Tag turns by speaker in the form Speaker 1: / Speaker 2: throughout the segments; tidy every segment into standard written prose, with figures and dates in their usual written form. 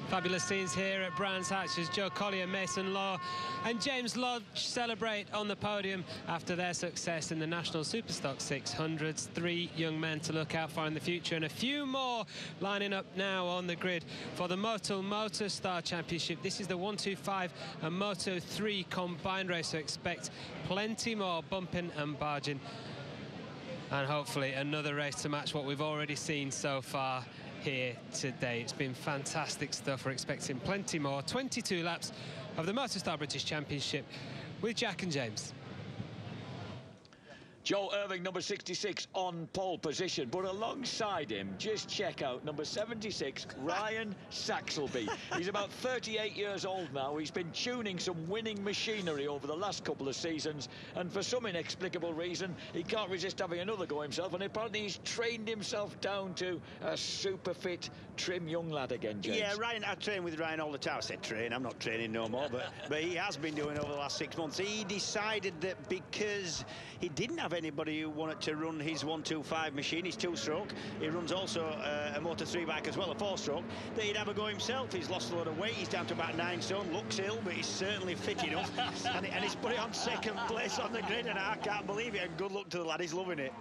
Speaker 1: Fabulous scenes here at Brands Hatch as Joe Collier, Mason Law and James Lodge celebrate on the podium after their success in the National Superstock 600s. 3 young men to look out for in the future, and a few more lining up now on the grid for the Motostar Championship. This is the 125 and Moto 3 combined race, so expect plenty more bumping and barging, and hopefully another race to match what we've already seen so far here today. It's been fantastic stuff. We're expecting plenty more. 22 laps of the Motostar British Championship with Jack and James.
Speaker 2: Joe Irving, number 66, on pole position, but alongside him, just check out number 76, Ryan Saxelby. He's about 38 years old now. He's been tuning some winning machinery over the last couple of seasons, and for some inexplicable reason, he can't resist having another go himself, and apparently he's trained himself down to a super fit, trim young lad again, James.
Speaker 3: Yeah, Ryan, I train with Ryan all the time. I said train, I'm not training no more, but he has been doing over the last 6 months. He decided that because he didn't have anybody who wanted to run his 125 machine, his 2-stroke, he runs also a Moto 3 bike as well, a 4-stroke, that he'd have a go himself. He's lost a lot of weight, he's down to about 9 stone, looks ill, but he's certainly fit enough, and he's put it on 2nd place on the grid, and I can't believe it, and good luck to the lad, he's loving it.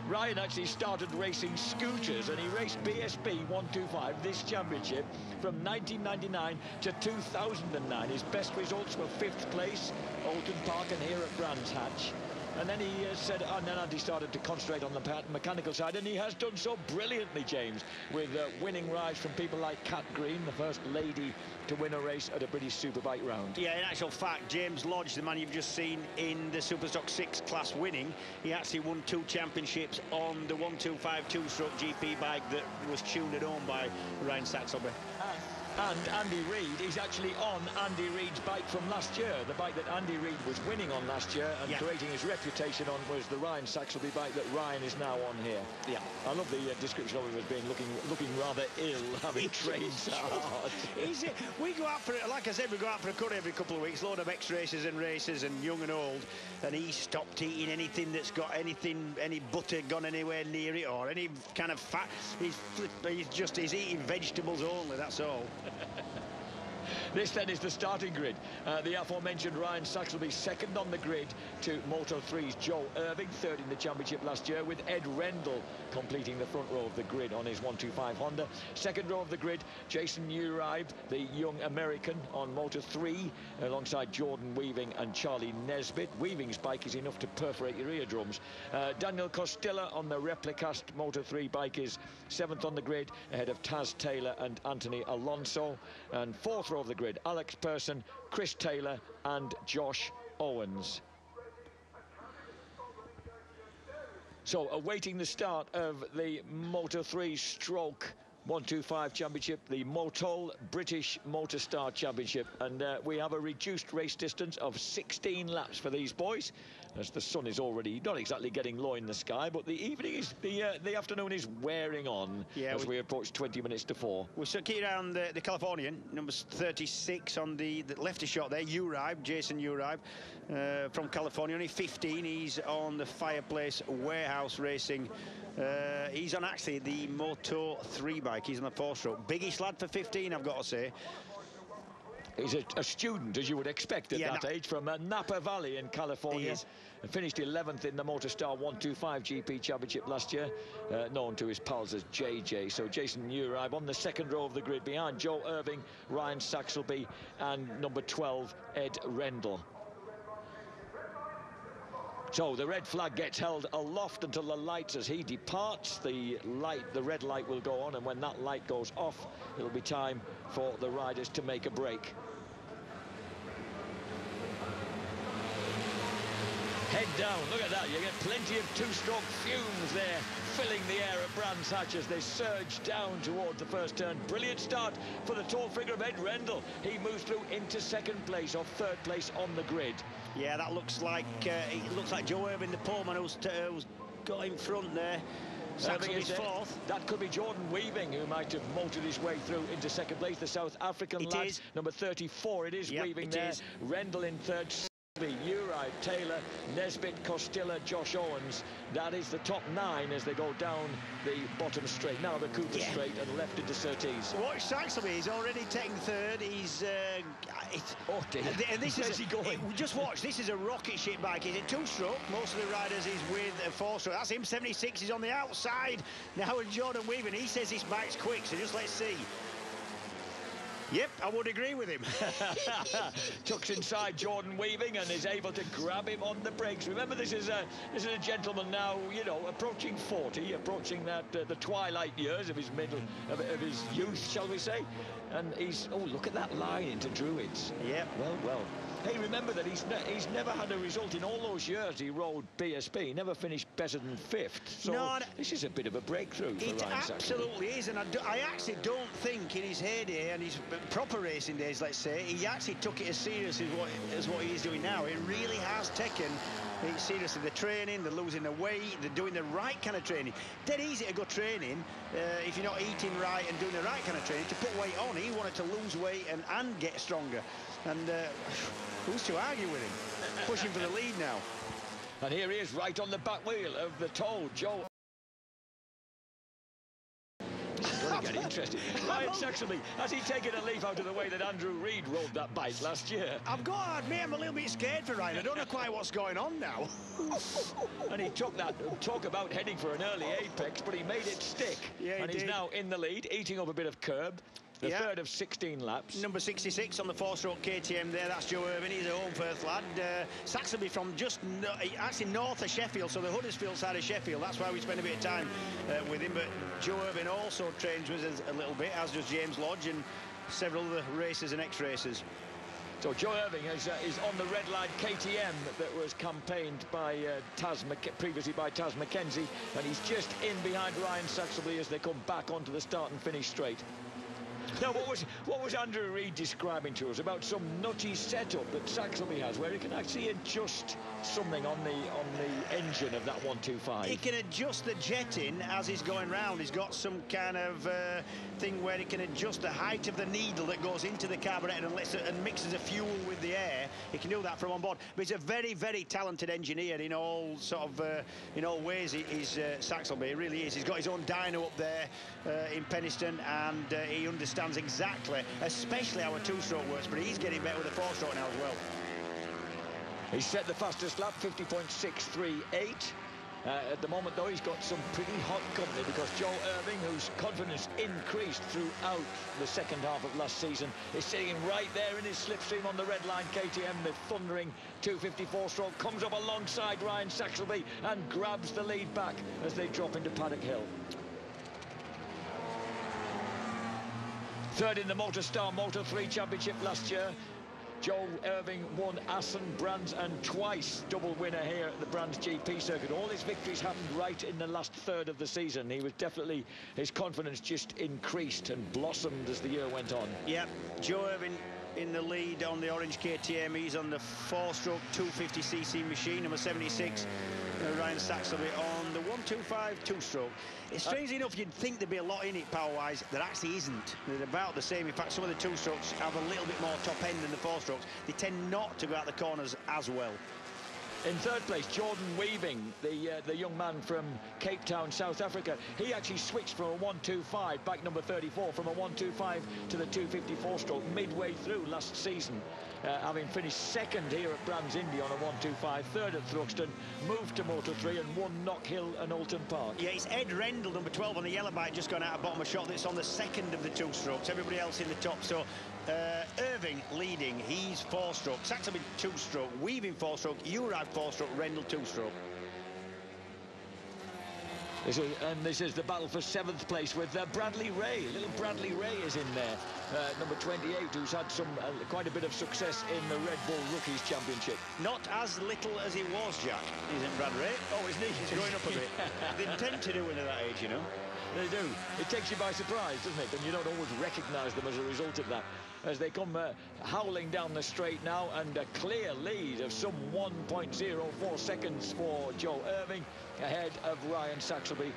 Speaker 2: Ryan actually started racing scooters, and he raced BSB 125 this championship from 1999 to 2009. His best results were 5th place, Alton Park and here at Brands Hatch. And then he said, and then he started to concentrate on the mechanical side, and he has done so brilliantly, James, with winning rides from people like Kat Green, the first lady to win a race at a British Superbike round.
Speaker 3: Yeah, in actual fact, James Lodge, the man you've just seen in the Superstock 6 class winning, he actually won 2 championships on the 125 2-stroke GP bike that was tuned and owned by Ryan Saxelby.
Speaker 2: And Andy Reid, he's actually on Andy Reid's bike from last year. The bike that Andy Reid was winning on last year and creating his reputation on was the Ryan Saxelby bike that Ryan is now on here. Yeah, I love the description of him as being looking rather ill, having trained so hard.
Speaker 3: We go out for it, like I said, we go out for a cut every couple of weeks, load of X-races and races and young and old, and he stopped eating anything that's got any butter gone anywhere near it or any kind of fat. He's eating vegetables only, that's all.
Speaker 2: This then is the starting grid. The aforementioned Ryan Saxelby second on the grid to Moto 3's Joe Irving, third in the championship last year, with Ed Rendell completing the front row of the grid on his 125 Honda. Second row of the grid, Jason Uribe, the young American, on Moto 3 alongside Jordan Weaving and Charlie Nesbitt. Weaving's bike is enough to perforate your eardrums. Daniel Costilla on the Replicast Moto 3 bike is 7th on the grid, ahead of Taz Taylor and Anthony Alonso. And 4th row of the grid, Alex Persson, Chris Taylor and Josh Owens. So awaiting the start of the Moto 3 stroke 125 championship, the Motol British Motostar Championship, and we have a reduced race distance of 16 laps for these boys, as the sun is already not exactly getting low in the sky, but the evening is the afternoon is wearing on as we approach 20 minutes to 4.
Speaker 3: We're circuiting around the Californian, number 36 on the left of shot there, Uribe, Jason Uribe, from California, only 15. He's on the Fireplace Warehouse Racing. He's on actually the Moto 3 bike. He's on the 4-stroke. Biggest lad for 15, I've got to say.
Speaker 2: He's a student, as you would expect at that age, from Napa Valley in California. And finished 11th in the Motostar 125 GP Championship last year, known to his pals as JJ. So Jason Uribe on the second row of the grid behind Joe Irving, Ryan Saxelby and number 12, Ed Rendell. So the red flag gets held aloft until the lights, as he departs, the red light will go on, and when that light goes off, it'll be time for the riders to make a break. Head down, look at that, you get plenty of 2-stroke fumes there, filling the air at Brands Hatch as they surge down toward the first turn. Brilliant start for the tall figure of Ed Rendell. He moves through into 2nd place or 3rd place on the grid.
Speaker 3: Yeah, that looks like Joe Irving, the poleman, who's got in front there. Saxelby's 4th.
Speaker 2: That could be Jordan Weaving, who might have motored his way through into 2nd place. The South African lad, number 34. It is Weaving there. Rendell in 3rd. Uri, Taylor, Nesbitt, Costilla, Josh Owens. That is the top 9 as they go down the bottom straight. Now the Cooper straight and left into Surtees.
Speaker 3: Watch Saxelby, he's already taken third. He's
Speaker 2: oh dear.
Speaker 3: And this
Speaker 2: Where's he going?
Speaker 3: Just watch, this is a rocket ship bike. He's a 2-stroke. Most of the riders is with a 4-stroke. That's him, 76. He's on the outside. Now with Jordan Weaver, he says this bike's quick, so just let's see. Yep, I would agree with him.
Speaker 2: Tucks inside Jordan Weaving and is able to grab him on the brakes. Remember, this is a gentleman now, you know, approaching 40, approaching that the twilight years of his of his youth, shall we say? And he's look at that line into Druids.
Speaker 3: Yep.
Speaker 2: Well. Hey, remember that he's never had a result in all those years he rode BSP. He never finished better than 5th. So no, this is a bit of a breakthrough for Ryan Saxelby. It
Speaker 3: absolutely is, and I actually don't think in his heyday and his proper racing days, let's say, he actually took it as serious as what he is doing now. He really has taken it seriously. The training, the losing the weight, they're doing the right kind of training. Dead easy to go training if you're not eating right and doing the right kind of training to put weight on. He wanted to lose weight and get stronger. And who's to argue with him? Pushing for the lead now.
Speaker 2: And here he is, right on the back wheel of the Toad, Joe. This is going to get interesting. Ryan Saxelby, has he taken a leaf out of the way that Andrew Reid rode that bike last year?
Speaker 3: I've got to admit, I'm a little bit scared for Ryan. I don't know quite what's going on now.
Speaker 2: And he took that talk about heading for an early apex, but he made it stick. Yeah, and he's now in the lead, eating up a bit of curb. The third of 16 laps.
Speaker 3: Number 66 on the 4-stroke KTM there. That's Joe Irvine. He's a home first lad. Saxelby from just actually north of Sheffield, so the Huddersfield side of Sheffield. That's why we spend a bit of time with him. But Joe Irvine also trains with us a little bit, as does James Lodge and several other racers and ex-racers.
Speaker 2: So Joe Irving is on the red line KTM that was campaigned by previously by Taz McKenzie, and he's just in behind Ryan Saxelby as they come back onto the start and finish straight. Now, what was Andrew Reid describing to us about some nutty setup that Saxelby has, where he can actually adjust something on the engine of that 125?
Speaker 3: He can adjust the jetting as he's going round. He's got some kind of thing where he can adjust the height of the needle that goes into the carburetor and mixes the fuel with the air. He can do that from on board. But he's a very, very talented engineer in all in all ways. He's Saxelby. He really is. He's got his own dyno up there in Penistone, and he understands exactly, especially how a 2-stroke works. But he's getting better with a 4-stroke now as well.
Speaker 2: He's set the fastest lap, 50.638. At the moment, though, he's got some pretty hot company because Joe Irving, whose confidence increased throughout the second half of last season, is sitting right there in his slipstream on the red line. KTM, the thundering 254-stroke, comes up alongside Ryan Saxelby and grabs the lead back as they drop into Paddock Hill. Third in the Motostar Moto3 Championship last year. Joe Irving won Assen, Brands, and twice double winner here at the Brands GP circuit. All his victories happened right in the last third of the season. He was definitely, his confidence just increased and blossomed as the year went on.
Speaker 3: Yeah, Joe Irving in the lead on the orange KTM. He's on the 4-stroke 250cc machine, number 76. Ryan Saxelby on the 125 2-stroke. Strangely enough, you'd think there'd be a lot in it power-wise. There actually isn't. They're about the same. In fact, some of the 2-strokes have a little bit more top end than the 4-strokes. They tend not to go out the corners as well.
Speaker 2: In third place, Jordan Weaving, the young man from Cape Town, South Africa. He actually switched from a 125, bike number 34, from a 125 to the 254-stroke midway through last season. Having finished second here at Brands Indy on a 125, third at Thruxton, moved to Moto3 and won Knockhill and Oulton Park.
Speaker 3: Yeah, it's Ed Rendell, number 12 on the yellow bike, just gone out of bottom of shot. That's on the second of the 2-strokes. Everybody else in the top. So Irving leading, he's 4-stroke. Saxelby 2-stroke, Weaving 4-stroke, Uri 4-stroke, Rendell 2-stroke.
Speaker 2: This is the battle for 7th place with Bradley Ray. Little Bradley Ray is in there, number 28, who's had some quite a bit of success in the Red Bull Rookies Championship.
Speaker 3: Not as little as he was, Jack, isn't Brad Ray?
Speaker 2: Oh, isn't he?
Speaker 3: He's growing up a bit. They tend to do when they're that age, you know.
Speaker 2: They do. It takes you by surprise, doesn't it? And you don't always recognise them as a result of that. As they come howling down the straight now, and a clear lead of some 1.04 seconds for Joe Irving ahead of Ryan Saxelby.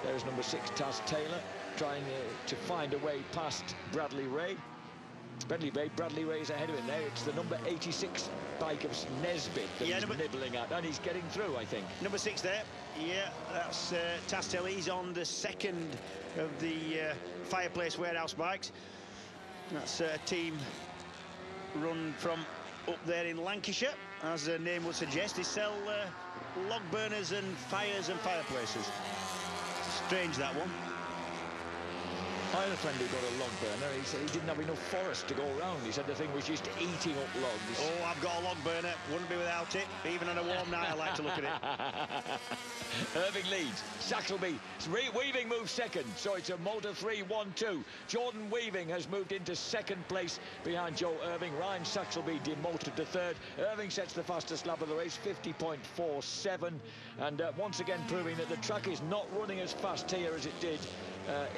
Speaker 2: There's number 6, Taz Taylor, trying to find a way past Bradley Ray. Bradley Ray is ahead of him there. It's the number 86 bike of Nesbitt that he's nibbling at, and he's getting through, I think.
Speaker 3: Number 6 there. Yeah, that's Tastel. He's on the second of the Fireplace Warehouse bikes. That's a team run from up there in Lancashire. As the name would suggest, they sell log burners and fires and fireplaces. Strange, that one.
Speaker 2: I had a friend who got a log burner. He said he didn't have enough forest to go around. He said the thing was just eating up logs.
Speaker 3: Oh, I've got a log burner. Wouldn't be without it. Even on a warm night, I like to look at it.
Speaker 2: Irving leads. Saxelby. Weaving moves second. So it's a Moto3 1-2. Jordan Weaving has moved into second place behind Joe Irving. Ryan Saxelby demoted to third. Irving sets the fastest lap of the race, 50.47. And once again proving that the track is not running as fast here as it did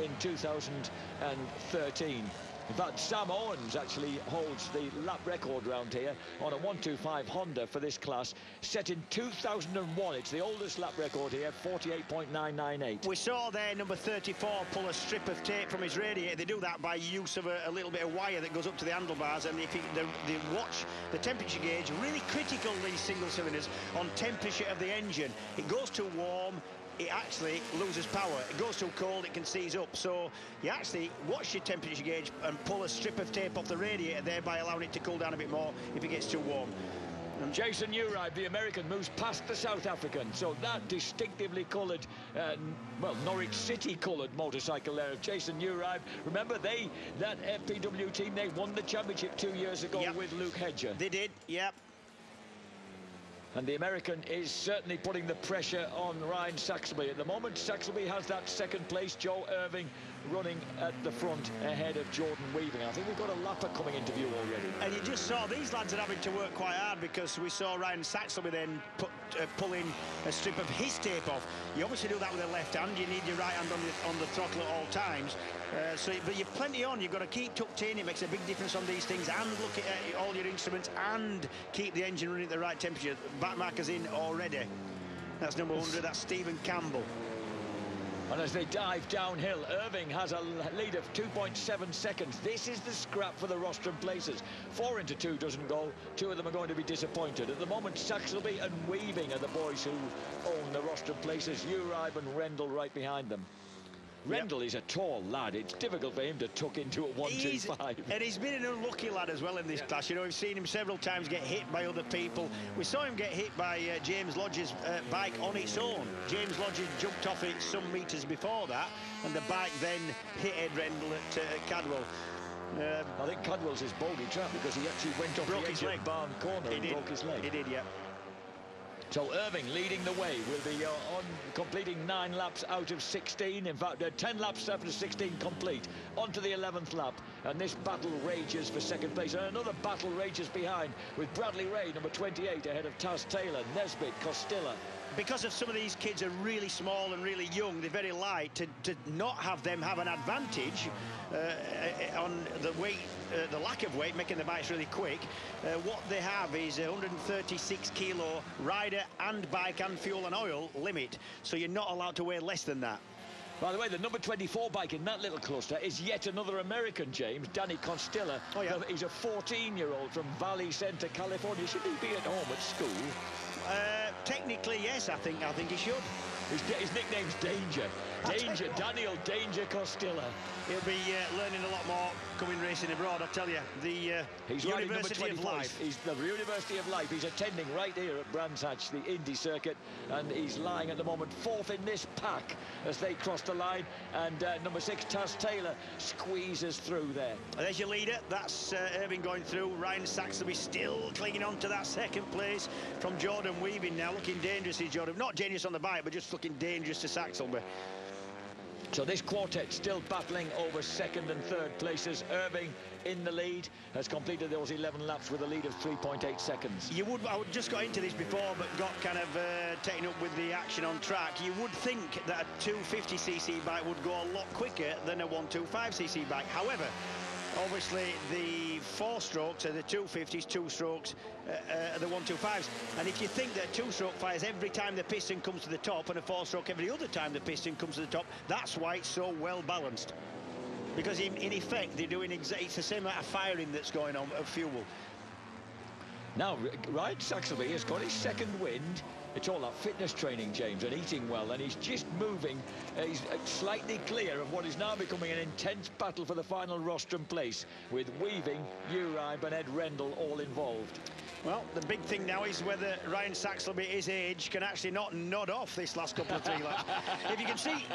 Speaker 2: in 2013. In fact, Sam Owens actually holds the lap record round here on a 125 Honda for this class, set in 2001. It's the oldest lap record here, 48.998.
Speaker 3: We saw there number 34 pull a strip of tape from his radiator. They do that by use of a little bit of wire that goes up to the handlebars, and if they watch the temperature gauge, really critical, these single cylinders, on temperature of the engine. It goes too warm, it actually loses power. It goes too cold, it can seize up. So you actually watch your temperature gauge and pull a strip of tape off the radiator, thereby allowing it to cool down a bit more if it gets too warm.
Speaker 2: And Jason Uribe, the American, moves past the South African. So that distinctively coloured, well, Norwich City coloured motorcycle there of Jason Uribe. Remember, that FPW team, they won the championship 2 years ago with Luke Hedger.
Speaker 3: They did, yep.
Speaker 2: And the American is certainly putting the pressure on Ryan Saxelby. At the moment, Saxelby has that second place. Joe Irving running at the front ahead of Jordan Weaving. I think we've got a lapper coming into view already.
Speaker 3: And you just saw these lads are having to work quite hard, because we saw Ryan Saxelby then pulling a strip of his tape off. You obviously do that with the left hand. You need your right hand on the throttle at all times. But you've plenty on. You've got to keep tucked in. It makes a big difference on these things. And look at all your instruments and keep the engine running at the right temperature. Back marker's in already. That's number 100. That's Stephen Campbell.
Speaker 2: And as they dive downhill, Irving has a lead of 2.7 seconds. This is the scrap for the rostrum places. 4 into 2 doesn't go. 2 of them are going to be disappointed. At the moment, Saxelby and Weaving are the boys who own the rostrum places. Uribe and Rendell right behind them. Rendell is a tall lad. It's difficult for him to tuck into a 125.
Speaker 3: And he's been an unlucky lad as well in this class. You know, we've seen him several times get hit by other people. We saw him get hit by James Lodge's bike on its own. James Lodge jumped off it some metres before that, and the bike then hit Ed Rendell at Cadwell.
Speaker 2: I think Cadwell's his bogey trap, because he actually went off the edge of Barn Corner and broke his leg.
Speaker 3: He did, yeah.
Speaker 2: So Irving leading the way, will be on completing 9 laps out of 16. In fact, 10 laps after 16 complete. On to the 11th lap, and this battle rages for second place. And another battle rages behind, with Bradley Ray, number 28, ahead of Taz Taylor, Nesbitt, Costilla.
Speaker 3: Because of some of these kids are really small and really young, they're very light, to not have them have an advantage on the weight, the lack of weight, making the bikes really quick. What they have is a 136 kilo rider and bike and fuel and oil limit, so you're not allowed to weigh less than that.
Speaker 2: By the way, the number 24 bike in that little cluster is yet another American, James, Danny Costilla.
Speaker 3: Oh, yeah.
Speaker 2: He's a 14-year-old from Valley Center, California. Should he be at home at school?
Speaker 3: Technically, yes, I think he should.
Speaker 2: His nickname's Danger. Danger, Daniel Danger Costilla.
Speaker 3: He'll be learning a lot more coming racing abroad, I tell you.
Speaker 2: He's
Speaker 3: University of Life.
Speaker 2: He's the University of Life. He's attending right here at Brands Hatch, the Indy circuit, and he's lying at the moment 4th in this pack as they cross the line. And number 6, Taz Taylor, squeezes through there.
Speaker 3: There's your leader. That's Irving going through. Ryan Saxelby still clinging on to that second place from Jordan Weaving now, looking dangerous. Is Jordan not dangerous on the bike, but just looking dangerous to Saxelby.
Speaker 2: So this quartet still battling over second and third places. Irving in the lead, has completed those 11 laps with a lead of 3.8 seconds.
Speaker 3: I would just got into this before, but got kind of taken up with the action on track. You would think that a 250cc bike would go a lot quicker than a 125cc bike. However, obviously the 4-strokes are the 250s, 2 strokes are the 125s. And if you think that a 2-stroke fires every time the piston comes to the top and a 4-stroke every other time the piston comes to the top, that's why it's so well balanced. Because in effect, they're doing it's the same amount of firing that's going on of fuel.
Speaker 2: Now, Ryan Saxelby has got his second wind. It's all that fitness training, James, and eating well, and he's just moving. He's slightly clear of what is now becoming an intense battle for the final rostrum place, with Weaving, Uribe and Ed Rendell all involved.
Speaker 3: Well, the big thing now is whether Ryan Saxelby, at his age, can actually not nod off this last couple of 3 laps. If you can see,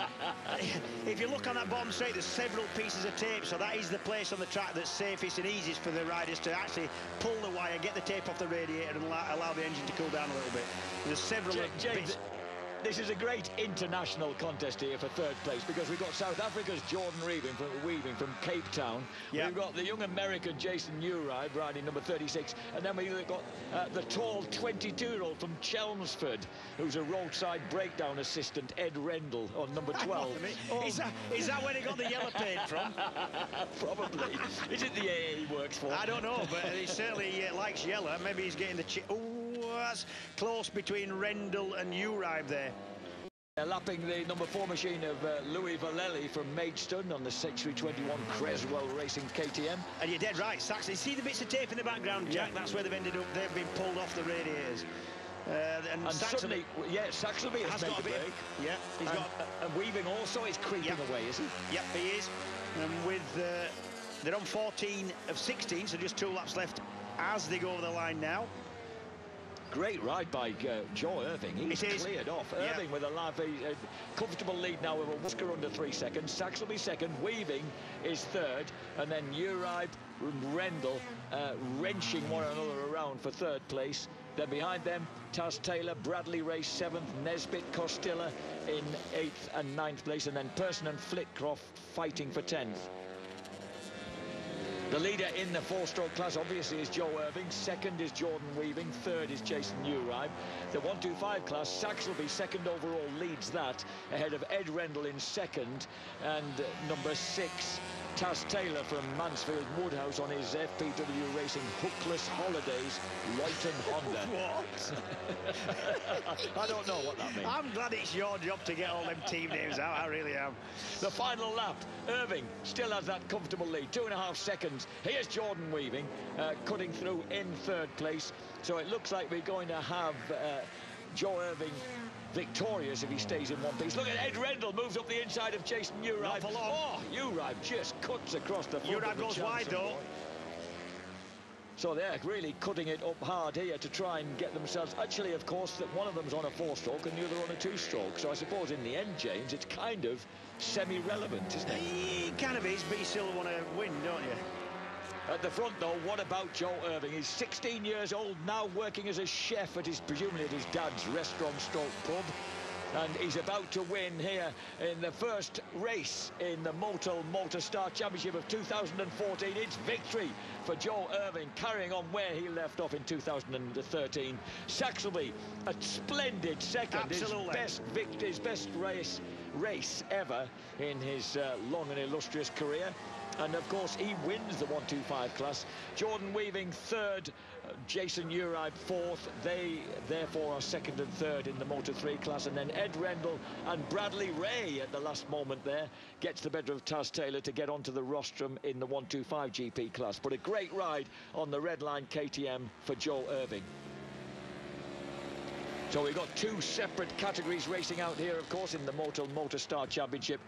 Speaker 3: if you look on that bottom straight, there's several pieces of tape, so that is the place on the track that's safest and easiest for the riders to actually pull the wire, get the tape off the radiator and allow the engine to cool down a little bit. There's several
Speaker 2: James, this is a great international contest here for third place, because we've got South Africa's Jordan Weaving from Cape Town. Yeah. We've got the young American Jason Uribe riding number 36, and then we've got the tall 22-year-old from Chelmsford, who's a roadside breakdown assistant, Ed Rendell, on number 12.
Speaker 3: Is that where he got the yellow paint from?
Speaker 2: Probably. Is it the AA he works for?
Speaker 3: I don't know, but he certainly likes yellow. Maybe he's getting the that's close between Rendell and Uribe there.
Speaker 2: Lapping the number 4 machine of Louis Valelli from Maidstone on the 621 Creswell Racing KTM.
Speaker 3: And you're dead right, Saxon. See the bits of tape in the background, Jack? Yeah. That's where they've ended up. They've been pulled off the radiators. And
Speaker 2: suddenly, Saxelby has got a break.
Speaker 3: Yeah, he's got.
Speaker 2: And Weaving also is creeping away, is he?
Speaker 3: Yep, he is. And with they're on 14 of 16, so just 2 laps left as they go over the line now.
Speaker 2: Great ride by Joe Irving. He's cleared off. Irving with a comfortable lead now with a whisker under 3 seconds. Saxelby second, Weaving is third, and then Uribe, Rendell wrenching one another around for third place. Then behind them, Taz Taylor, Bradley Ray 7th, Nesbitt Costilla in 8th and 9th place, and then Person and Flitcroft fighting for 10th. The leader in the 4-stroke class, obviously, is Joe Irving. Second is Jordan Weaving. Third is Jason Uribe. The 125 class, Saxelby, second overall, leads that, ahead of Ed Rendell in second. And number 6, Taz Taylor from Mansfield Woodhouse on his FPW Racing Hookless Holidays, Royton Honda.
Speaker 3: What?
Speaker 2: I don't know what that means.
Speaker 3: I'm glad it's your job to get all them team names out. I really am.
Speaker 2: The final lap, Irving still has that comfortable lead, 2.5 seconds. Here's Jordan Weaving cutting through in third place. So it looks like we're going to have Joe Irving victorious if he stays in one piece. Look at Ed Rendell, moves up the inside of Jason Uribe. Oh, Uribe just cuts across the front.
Speaker 3: Uribe goes wide though.
Speaker 2: So they're really cutting it up hard here to try and get themselves. Actually, of course, that one of them's on a 4-stroke and the other on a 2-stroke. So I suppose in the end, James, it's kind of semi-relevant, isn't it?
Speaker 3: It kind of is, but you still want to win, don't you?
Speaker 2: At the front, though, what about Joe Irving? He's 16 years old, now working as a chef at presumably at his dad's restaurant/pub. And he's about to win here in the first race in the Motostar Championship of 2014. It's victory for Joe Irving, carrying on where he left off in 2013. Saxelby, a splendid second.
Speaker 3: Absolutely.
Speaker 2: His best race ever in his long and illustrious career. And of course he wins the 125 class. Jordan Weaving third, Jason Uribe fourth. They therefore are second and third in the Moto 3 class. And then Ed Rendell and Bradley Ray at the last moment there gets the better of Taz Taylor to get onto the rostrum in the 125 GP class. But a great ride on the red line KTM for Joe Irving. So we've got 2 separate categories racing out here, of course, in the Motostar Championship.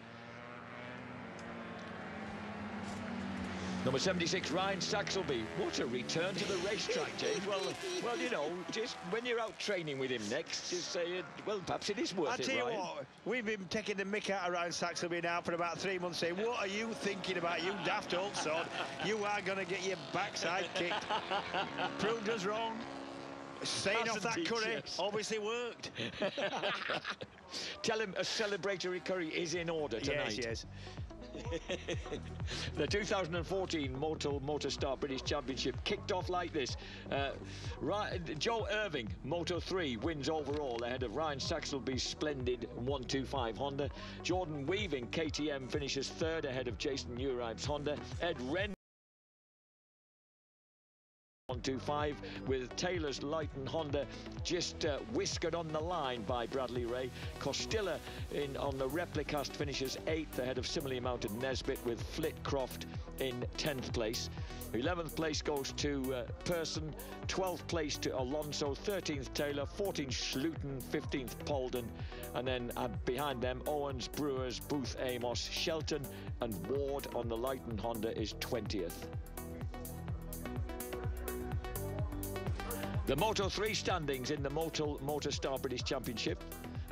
Speaker 2: Number 76, Ryan Saxelby. What a return to the racetrack, James. Well, you know, just when you're out training with him next, just say, well, perhaps it is worth it,
Speaker 3: I'll tell
Speaker 2: Ryan.
Speaker 3: you what, we've been taking the mick out of Ryan Saxelby now for about 3 months, saying, what are you thinking about, you daft old sod? You are going to get your backside kicked. Proved us wrong. Staying off that curry obviously worked.
Speaker 2: Tell him a celebratory curry is in order tonight.
Speaker 3: Yes.
Speaker 2: The 2014 Motostar British Championship kicked off like this. Joe Irving, Moto 3, wins overall ahead of Ryan Saxelby's splendid 125 Honda. Jordan Weaving, KTM, finishes third ahead of Jason Uribe's Honda. Ed Rendell 125 with Taylor's Lighton Honda just whiskered on the line by Bradley Ray. Costilla on the Replicast finishes 8th ahead of similarly mounted Nesbitt, with Flitcroft in 10th place. 11th place goes to Person, 12th place to Alonso, 13th Taylor, 14th Schluten, 15th Polden, and then behind them Owens, Brewers, Booth, Amos, Shelton and Ward on the Lighton Honda is 20th. The Moto3 standings in the Motostar British Championship.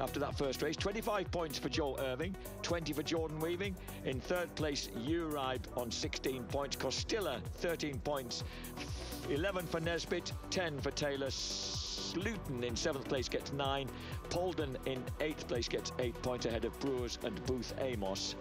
Speaker 2: After that first race, 25 points for Joe Irving, 20 for Jordan Weaving. In 3rd place, Uribe on 16 points. Costilla, 13 points. 11 for Nesbitt, 10 for Taylor. Luton in 7th place gets 9. Polden in 8th place gets 8 points ahead of Brewers and Booth Amos